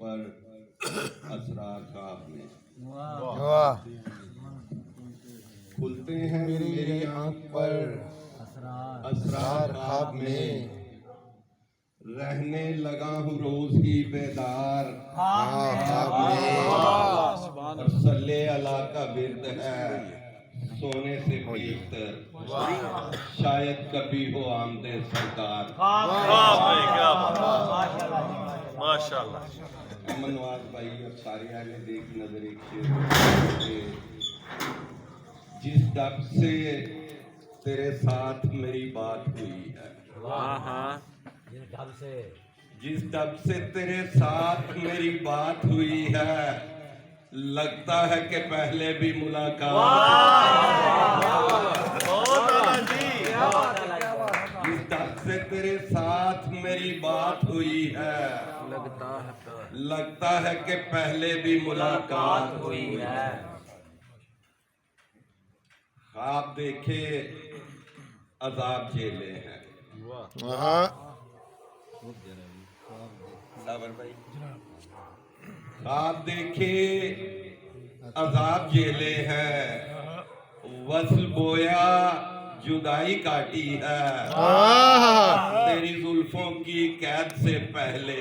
پر اسرار خواب میں کھلتے ہیں میری آنکھ پر اسرار خواب میں رہنے لگا ہوں روز ہی بیدار خواب میں اور صلی اللہ کا ورد ہے سونے سے بیشتر شاید کبھی ہو آمد سرکار ماشاءاللہ امن نواز بھائی اور سارے آگے دیکھ نظر ایک شیر جس ڈب سے تیرے ساتھ میری بات ہوئی ہے جس ڈب سے تیرے ساتھ میری بات ہوئی ہے لگتا ہے کہ پہلے بھی ملاقات جس ڈب سے تیرے ساتھ میری بات ہوئی ہے لگتا ہے کہ پہلے بھی ملاقات ہوئی ہے خواب دیکھے عذاب جھیلے ہیں خواب دیکھے عذاب جھیلے ہیں وصل بویا جدائی کاٹی ہے تیری زلفوں کی قید سے پہلے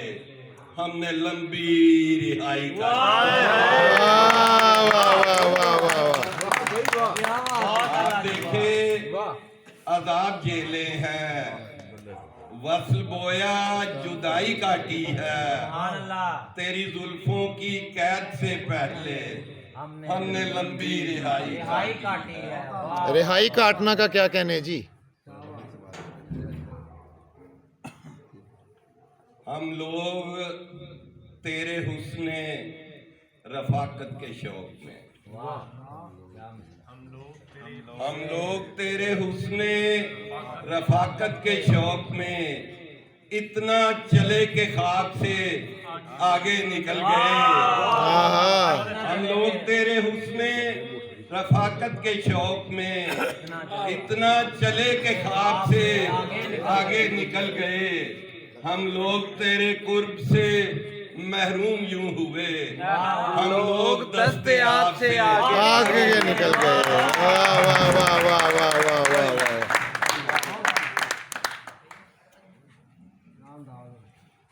ہم نے لمبی رہائی کاٹی خواب دیکھے عذاب جھیلے ہیں وصل بویا جدائی کاٹی ہے تیری زلفوں کی قید سے پہلے ہم نے لمبی رہائی کاٹی ہے رہائی کاٹنا کا کیا کہنے جی ہم لوگ تیرے حسن رفاقت کے شوق میں ہم لوگ تیرے حسن رفاقت کے شوق میں اتنا چلے کہ خواب سے آگے نکل گئے ہم لوگ تیرے حسن رفاقت کے شوق میں اتنا چلے کہ خواب سے آگے نکل گئے ہم لوگ تیرے قرب سے محروم یوں ہوئے ہم لوگ دستے آپ سے آگے نکل گئے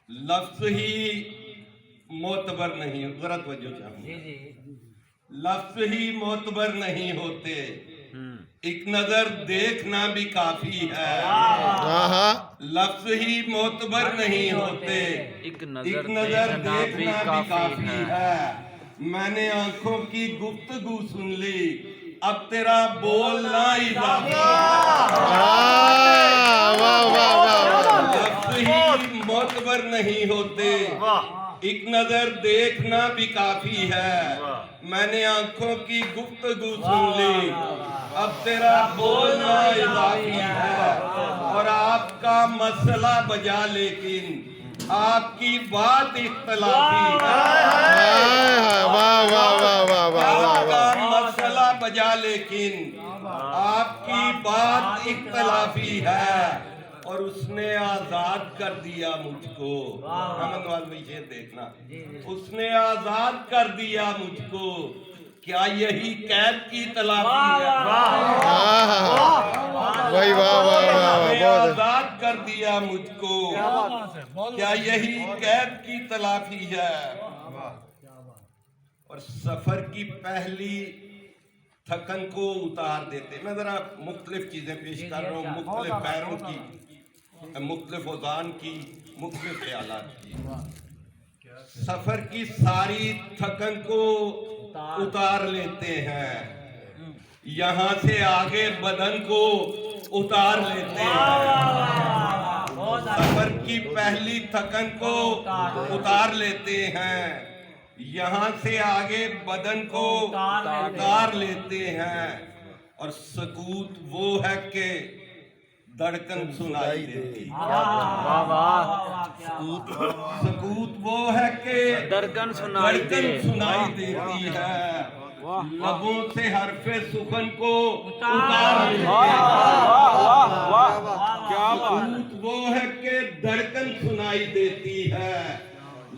لفظ ہی معتبر نہیں ذرا توجہ چاہوں لفظ ہی معتبر نہیں ہوتے ایک نظر دیکھنا بھی کافی ہے لفظ ہی معتبر نہیں ہوتے ایک نظر دیکھنا بھی کافی ہے میں نے آنکھوں کی گفتگو سن لی اب تیرا بولنا اضافی لفظ ہی معتبر نہیں ہوتے ایک نظر دیکھنا بھی کافی ہے میں نے آنکھوں کی گفتگو سن لی اب تیرا بولنا اضافی ہے اور آپ کا مسئلہ بجا لیکن آپ کی بات اختلافی ہے آپ کا مسئلہ بجا لیکن آپ کی بات اختلافی ہے اور اس نے آزاد کر دیا مجھ کو احمد نواز بھائی یہ دیکھنا اس نے آزاد کر دیا مجھ کو کیا یہی قید کی تلافی ہے آزاد کر دیا مجھ کو کیا یہی قید کی تلافی ہے اور سفر کی پہلی تھکن کو اتار دیتے میں ذرا مختلف چیزیں پیش کر رہا ہوں مختلف پیروں کی مختلف اوزان کی مختلف خیالات کی سفر کی ساری تھکن کو اتار لیتے ہیں یہاں سے آگے بدن کو اتار لیتے ہیں سفر کی پہلی تھکن کو اتار لیتے ہیں یہاں سے آگے بدن کو اتار لیتے ہیں اور سکوت وہ ہے کہ دھڑکن سنائی دیتی سکوت وہ ہے کہ دھڑکن سنائی دیتی ہے لبوں سے حرف سخن کو اتار لیتے ہیں سکوت وہ ہے کہ دھڑکن سنائی دیتی ہے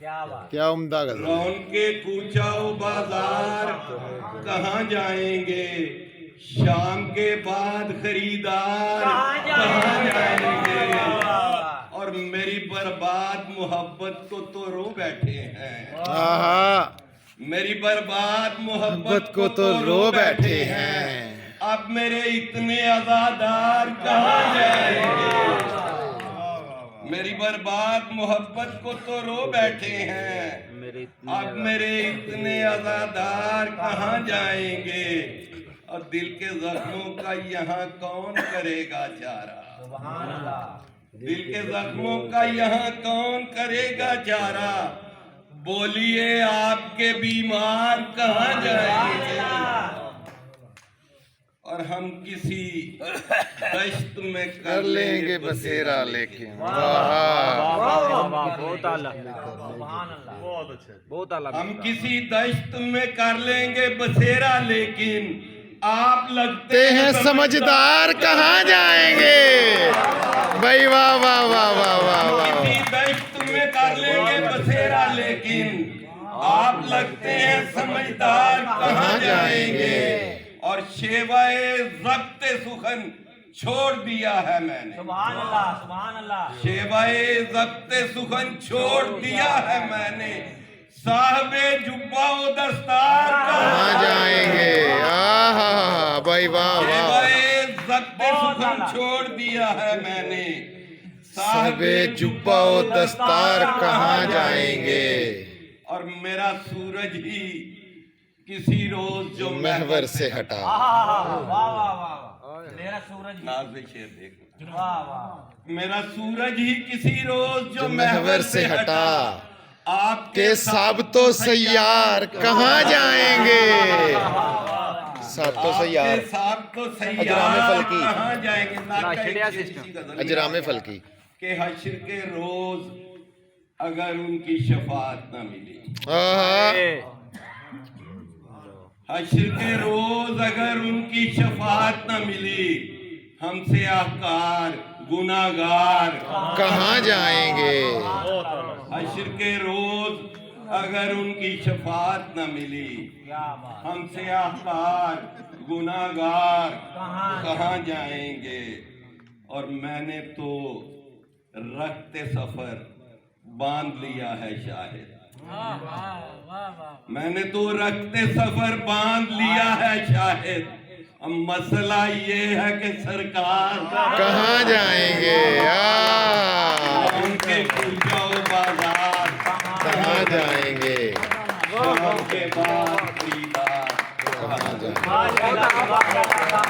کیا عمدہ غزل. رون کے کوچاؤ بازار کہاں جائیں گے, شام کے بعد خریدار کہاں جائیں گے, اور میری برباد محبت کو تو رو بیٹھے ہیں, آہا میری برباد محبت کو تو رو بیٹھے ہیں. اب میرے اتنے عزادار کہاں جائیں گے, میری برباد محبت کو تو رو بیٹھے ہیں, اب میرے اتنے عزادار کہاں جائیں گے, اور دل کے زخموں کا یہاں کون کرے گا چارہ, دل کے زخموں کا یہاں کون کرے گا چارہ, بولیے آپ کے بیمار کہاں جائیں گے, اور ہم کسی دشت میں کر لیں گے بسیرا لیکن. ہم کسی دشت میں کر لیں گے بسیرا لیکن آپ لگتے ہیں سمجھدار کہاں جائیں گے. بھائی واہ واہ واہ واہ واہ واہ. کسی دشت میں کر لیں گے بسیرا لیکن آپ لگتے ہیں سمجھدار کہاں جائیں گے, اور شیوائے ضبط سخن چھوڑ دیا ہے میں نے, سبحان اللہ سبحان اللہ, شیوائے ضبط سخن چھوڑ دیا ہے میں نے, صاحب جبہ و دستار کہاں جائیں گے. آہا بھائی واہ واہ. شیوائے ضبط سخن چھوڑ دیا ہے میں نے, صاحب جبہ و دستار کہاں جائیں گے, اور میرا سورج ہی کسی روز جو محور سے ہٹا. میرا سورج ناز شیر دیکھو, واہ واہ, میرا سورج ہی کسی روز جو محور سے ہٹا, آپ کے سابت و سیار کہاں جائیں گے. سابت و سیار سابت و اجرام سیار فلکی. کہاں جائیں گے, ناکہ اجرام فلکی. کہ حشر کے روز اگر ان کی شفاعت نہ ملی, آہا حشر کے روز اگر ان کی شفاعت نہ ملی, ہم سیاہکار گناہگار کہاں جائیں گے. حشر کے روز اگر ان کی شفاعت نہ ملی, ہم سیاہکار گناہگار کہاں جائیں گے, اور میں نے تو رخت سفر باندھ لیا ہے شاہد, میں نے تو رخت سفر باندھ لیا ہے شاہد, اب مسئلہ یہ ہے کہ سرکار کہاں جائیں گے. ان کے کوچاؤ بازار کہاں جائیں گے. شام کے بعد خریدار کہاں جائیں گے.